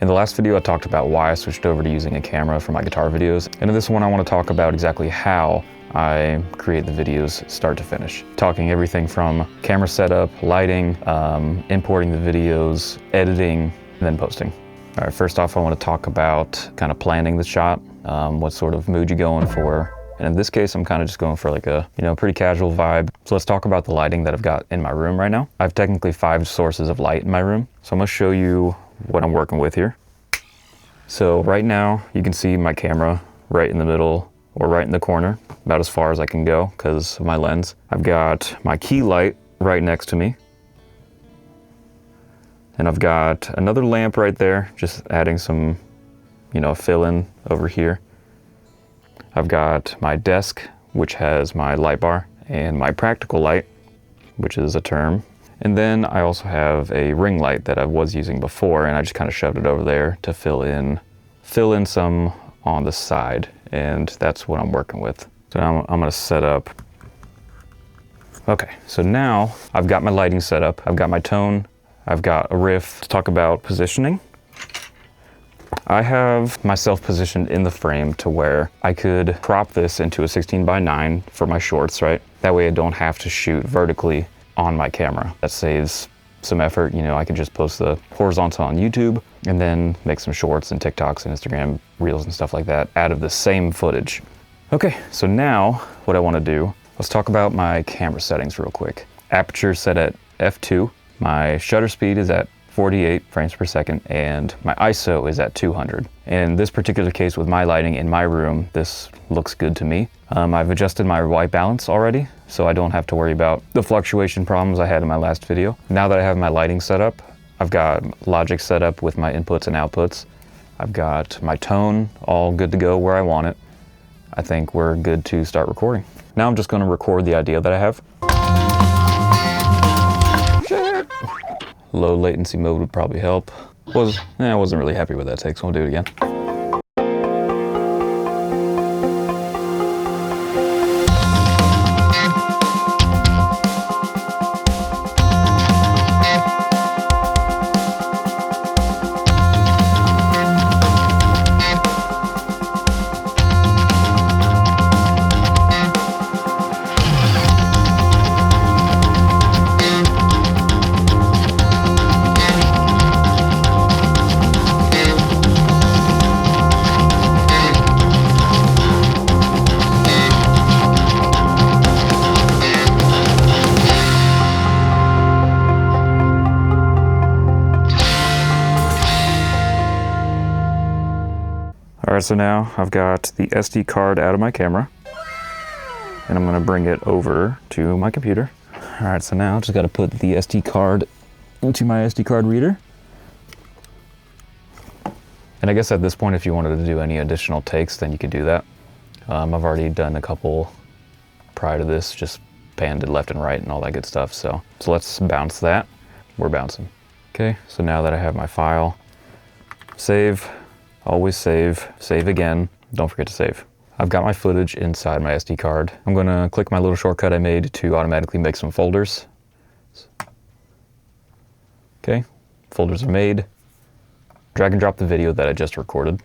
In the last video, I talked about why I switched over to using a camera for my guitar videos. And in this one, I want to talk about exactly how I create the videos start to finish. Talking everything from camera setup, lighting, importing the videos, editing, and then posting. All right, first off, I want to talk about kind of planning the shot, what sort of mood you're going for. And in this case, I'm kind of just going for like a, pretty casual vibe. So let's talk about the lighting that I've got in my room right now. I have technically 5 sources of light in my room. So I'm gonna show you what I'm working with here. So right now, you can see my camera right in the middle or right in the corner, about as far as I can go because of my lens. I've got my key light right next to me. And I've got another lamp right there, just adding some, fill in over here. I've got my desk, which has my light bar, and my practical light, which is a term. And then I also have a ring light that I was using before, and I just kind of shoved it over there to fill in some on the side, and that's what I'm working with. So now I'm gonna set up. Okay, so now I've got my lighting set up, I've got my tone, I've got a riff. To talk about positioning, I have myself positioned in the frame to where I could crop this into a 16:9 for my shorts, right? That way I don't have to shoot vertically on my camera. That saves some effort. I could just post the horizontal on YouTube and then make some shorts and TikToks and Instagram reels and stuff like that out of the same footage. Okay, so now what I want to do, let's talk about my camera settings real quick. Aperture set at f2. My shutter speed is at 48 frames per second, and my ISO is at 200. In this particular case with my lighting in my room, this looks good to me. I've adjusted my white balance already, so I don't have to worry about the fluctuation problems I had in my last video. Now that I have my lighting set up, I've got Logic set up with my inputs and outputs. I've got my tone all good to go where I want it. I think we're good to start recording. Now I'm just gonna record the idea that I have. Low latency mode would probably help. I wasn't really happy with that take, so I'll do it again. All right, so now I've got the SD card out of my camera, and I'm gonna bring it over to my computer. All right, so now I just gotta put the SD card into my SD card reader. And I guess at this point, if you wanted to do any additional takes, then you could do that. I've already done a couple prior to this, just panned it left and right and all that good stuff. So let's bounce that. We're bouncing. Okay, so now that I have my file, save. Always save, save again, don't forget to save. I've got my footage inside my SD card. I'm gonna click my little shortcut I made to automatically make some folders. Okay, folders are made. Drag and drop the video that I just recorded,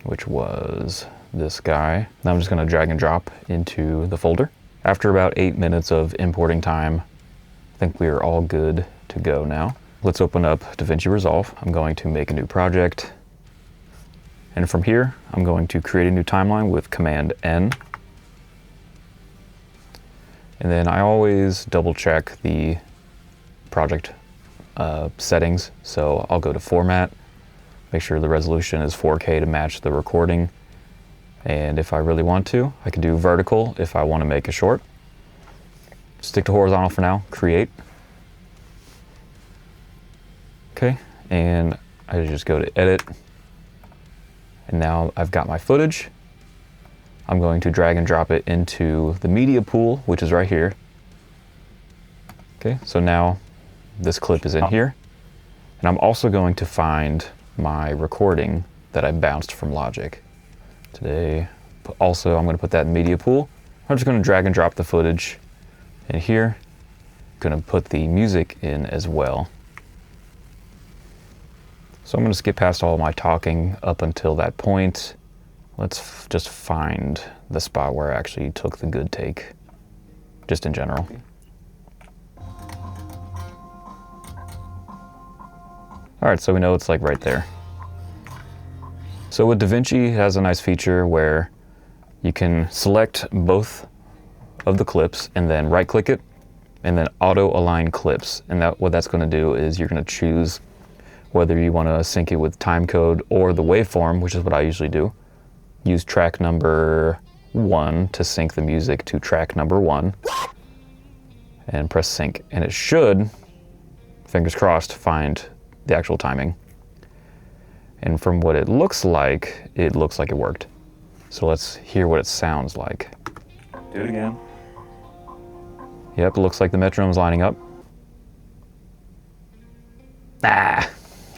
which was this guy. Now I'm just gonna drag and drop into the folder. After about 8 minutes of importing time, I think we are all good to go now. Let's open up Davinci Resolve. I'm going to make a new project. And from here, I'm going to create a new timeline with Command N. And then I always double check the project settings. So I'll go to Format, make sure the resolution is 4K to match the recording. And if I really want to, I can do vertical if I want to make a short. Stick to horizontal for now, create. Okay, and I just go to edit, and now I've got my footage. I'm going to drag and drop it into the media pool, which is right here. Okay, so now this clip is in here, and I'm also going to find my recording that I bounced from Logic today. Also, I'm going to put that in media pool. I'm just going to drag and drop the footage in here. I'm going to put the music in as well. So I'm gonna skip past all my talking up until that point. Let's just find the spot where I actually took the good take, just in general. All right, so we know it's like right there. So with Davinci, it has a nice feature where you can select both of the clips and then right click it and then auto align clips. And what that's gonna do is you're gonna choose whether you wanna sync it with timecode or the waveform, which is what I usually do. Use track number 1 to sync the music to track number 1 and press sync. And it should, fingers crossed, find the actual timing. And from what it looks like it worked. So let's hear what it sounds like. Do it again. Yep, it looks like the metronome's lining up.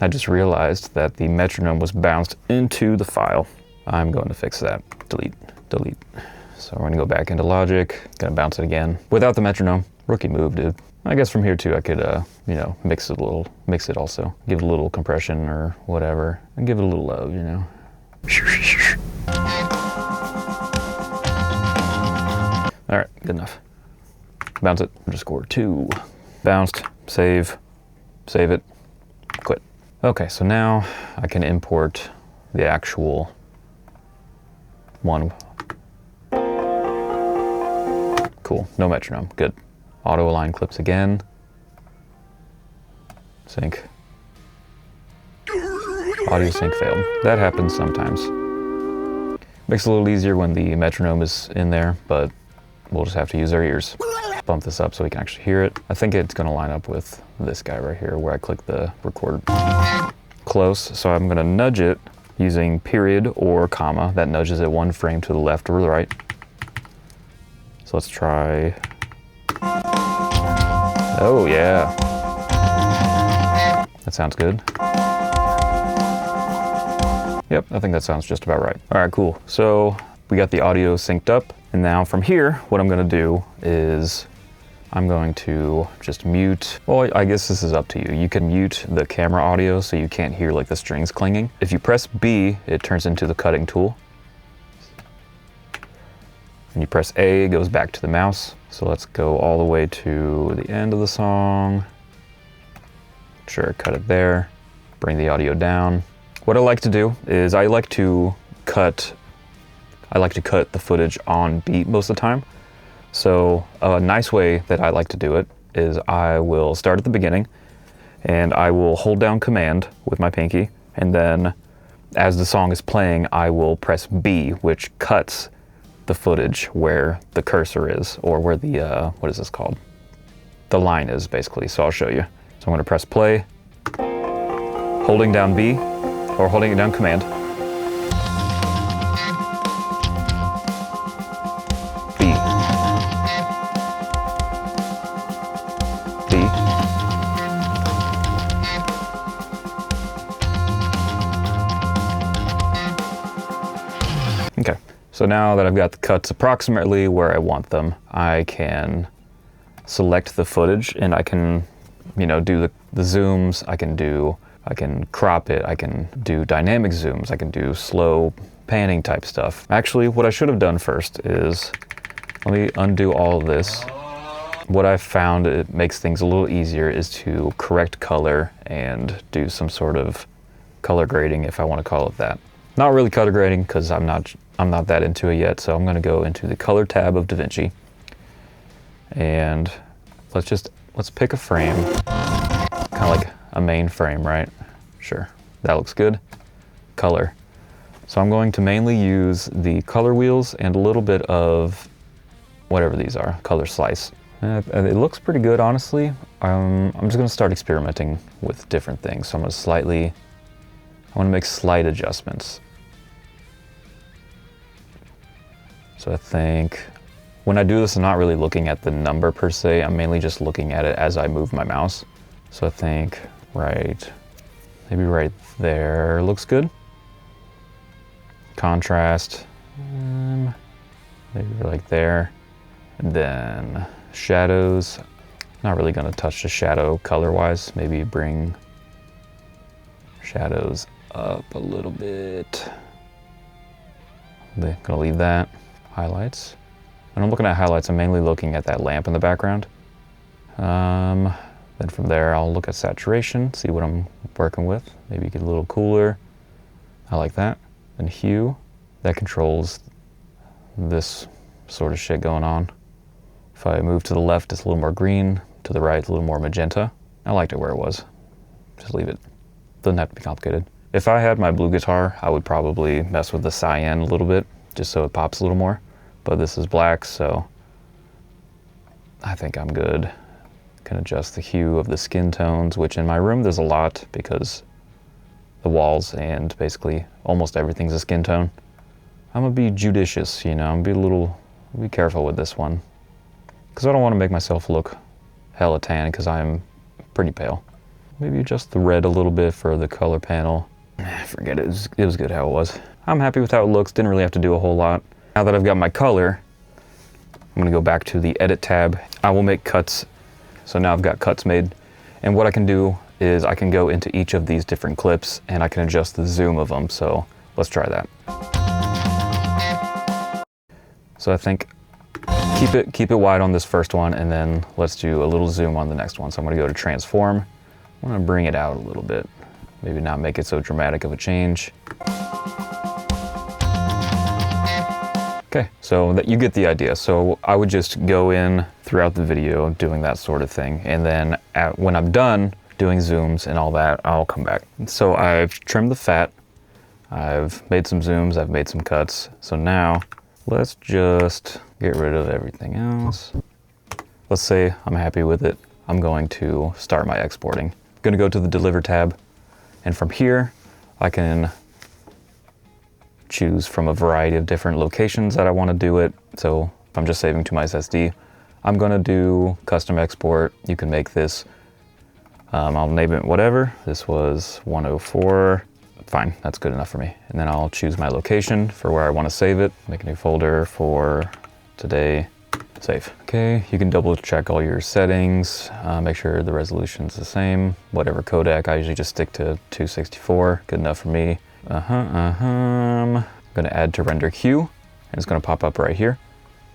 I just realized that the metronome was bounced into the file. I'm going to fix that. Delete, delete. So we're gonna go back into Logic, gonna bounce it again. Without the metronome, rookie move, dude. I guess from here too, I could, you know, mix it also. Give it a little compression or whatever, and give it a little love, you know. All right, good enough. Bounce it, underscore 2. Bounced, save it, quit. Okay, so now I can import the actual one. Cool, no metronome, good. Auto align clips again. Sync. Audio sync failed. That happens sometimes. Makes it a little easier when the metronome is in there, but we'll just have to use our ears. Bump this up so we can actually hear it. I think it's gonna line up with this guy right here where I click the record. Close, so I'm gonna nudge it using period or comma. That nudges it 1 frame to the left or the right. So let's try. Oh yeah. That sounds good. Yep, I think that sounds just about right. All right, cool. So we got the audio synced up. And now from here, what I'm gonna do is I'm going to just mute. Well, I guess this is up to you. You can mute the camera audio so you can't hear like the strings clinging. If you press B, it turns into the cutting tool. And you press A, it goes back to the mouse. So let's go all the way to the end of the song. Sure, cut it there. Bring the audio down. What I like to do is I like to cut the footage on beat most of the time. So a nice way that I like to do it is I will start at the beginning and I will hold down Command with my pinky, and then as the song is playing, I will press B, which cuts the footage where the cursor is, or where the, what is this called? The line is, basically. So I'll show you. So I'm gonna press play, holding down B, or holding it down Command. B. B. Okay, so now that I've got the cuts approximately where I want them, I can select the footage and I can, you know, do the zooms, I can crop it, I can do dynamic zooms, I can do slow panning type stuff. Actually, what I should have done first is, let me undo all of this. What I've found it makes things a little easier is to correct color and do some sort of color grading, if I want to call it that. Not really color grading because I'm not that into it yet, so I'm going to go into the color tab of Davinci. And let's pick a frame, kind of like a main frame, right? Sure, that looks good. Color. So I'm going to mainly use the color wheels and a little bit of whatever these are, color slice. It looks pretty good, honestly. I'm just gonna start experimenting with different things. So I wanna make slight adjustments. So I think when I do this, I'm not really looking at the number per se. I'm mainly just looking at it as I move my mouse. So I think maybe right there looks good. Contrast, maybe like there. And then shadows, not really gonna touch the shadow color-wise. Maybe bring shadows up a little bit. I'm gonna leave that. Highlights. When I'm looking at highlights, I'm mainly looking at that lamp in the background. Then from there, I'll look at saturation, see what I'm working with. Maybe get a little cooler. I like that. And hue, that controls this sort of shit going on. If I move to the left, it's a little more green. To the right, a little more magenta. I liked it where it was. Just leave it. Doesn't have to be complicated. If I had my blue guitar, I would probably mess with the cyan a little bit, just so it pops a little more. But this is black, so I think I'm good. Can adjust the hue of the skin tones, which in my room there's a lot because the walls and basically almost everything's a skin tone. I'm gonna be judicious, you know, I'm gonna be careful with this one. Because I don't want to make myself look hella tan because I'm pretty pale. Maybe adjust the red a little bit for the color panel. Forget it, it was good how it was. I'm happy with how it looks, didn't really have to do a whole lot. Now that I've got my color, I'm gonna go back to the edit tab. I will make cuts. So now I've got cuts made. And what I can do is I can go into each of these different clips and I can adjust the zoom of them. So let's try that. So I think keep it wide on this first one, and then let's do a little zoom on the next one. So I'm gonna go to transform. I'm gonna bring it out a little bit. Maybe not make it so dramatic of a change. Okay, so that you get the idea. So I would just go in throughout the video doing that sort of thing. And then when I'm done doing zooms and all that, I'll come back. So I've trimmed the fat. I've made some zooms, I've made some cuts. So now let's just get rid of everything else. Let's say I'm happy with it. I'm going to start my exporting. I'm gonna go to the Deliver tab. And from here, I can choose from a variety of different locations that I want to do it. So if I'm just saving to my SSD, I'm going to do custom export. You can make this, I'll name it whatever. This was 104. Fine, that's good enough for me. And then I'll choose my location for where I want to save it. Make a new folder for today. Save. Okay, you can double check all your settings, make sure the resolution's the same. Whatever codec, I usually just stick to 264. Good enough for me. I'm gonna add to render queue, and it's gonna pop up right here.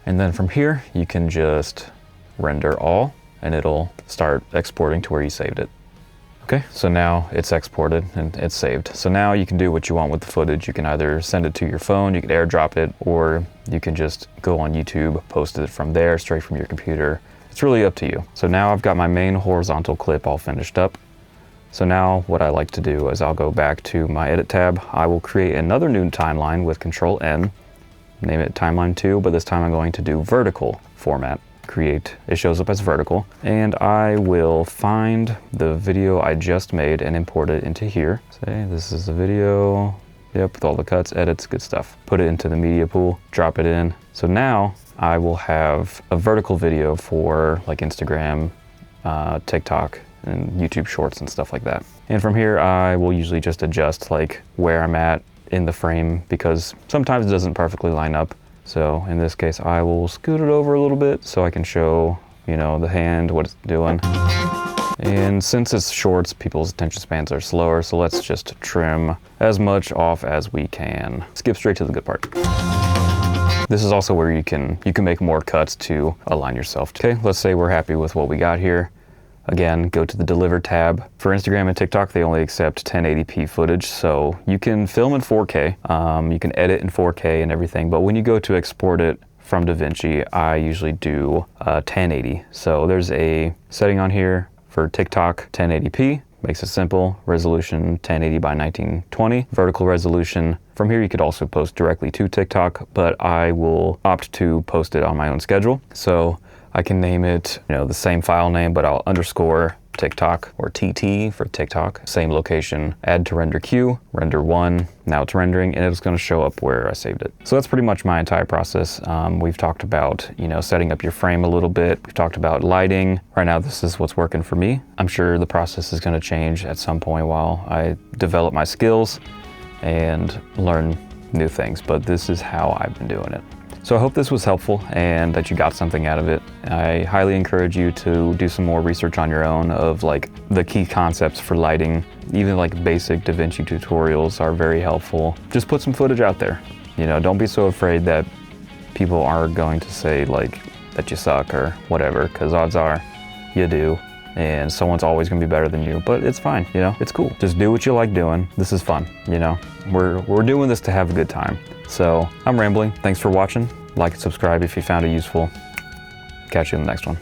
And then from here, you can just render all, and it'll start exporting to where you saved it. Okay, so now it's exported and it's saved. So now you can do what you want with the footage. You can either send it to your phone, you can airdrop it, or you can just go on YouTube, post it from there, straight from your computer. It's really up to you. So now I've got my main horizontal clip all finished up. So now what I like to do is I'll go back to my edit tab. I will create another new timeline with Control N, name it timeline 2, but this time I'm going to do vertical format. Create, it shows up as vertical, and I will find the video I just made and import it into here. Say this is the video, yep, with all the cuts, edits, good stuff. Put it into the media pool, drop it in. So now I will have a vertical video for like Instagram, TikTok, and YouTube shorts and stuff like that. And from here, I will usually just adjust like where I'm at in the frame because sometimes it doesn't perfectly line up. So in this case, I will scoot it over a little bit so I can show, you know, the hand, what it's doing. And since it's shorts, people's attention spans are slower, so let's just trim as much off as we can. Skip straight to the good part. This is also where you can make more cuts to align yourself. Okay, let's say we're happy with what we got here. Again, go to the Deliver tab. For Instagram and TikTok, they only accept 1080p footage, so you can film in 4K, you can edit in 4K and everything, but when you go to export it from Davinci, I usually do 1080. So there's a setting on here for TikTok, 1080p, makes it simple, resolution 1080 by 1920, vertical resolution. From here, you could also post directly to TikTok, but I will opt to post it on my own schedule. So I can name it, you know, the same file name, but I'll underscore TikTok or TT for TikTok. Same location, add to render queue, render 1, now it's rendering, and it's gonna show up where I saved it. So that's pretty much my entire process. We've talked about, you know, setting up your frame a little bit. We've talked about lighting. Right now, this is what's working for me. I'm sure the process is gonna change at some point while I develop my skills and learn new things, but this is how I've been doing it. So I hope this was helpful and that you got something out of it. I highly encourage you to do some more research on your own of like the key concepts for lighting. Even like basic Davinci tutorials are very helpful. Just put some footage out there. You know, don't be so afraid that people are going to say like that you suck or whatever, because odds are you do. And someone's always gonna be better than you, but it's fine, you know, it's cool. Just do what you like doing. This is fun, you know. We're doing this to have a good time. So I'm rambling. Thanks for watching. Like and subscribe if you found it useful. Catch you in the next one.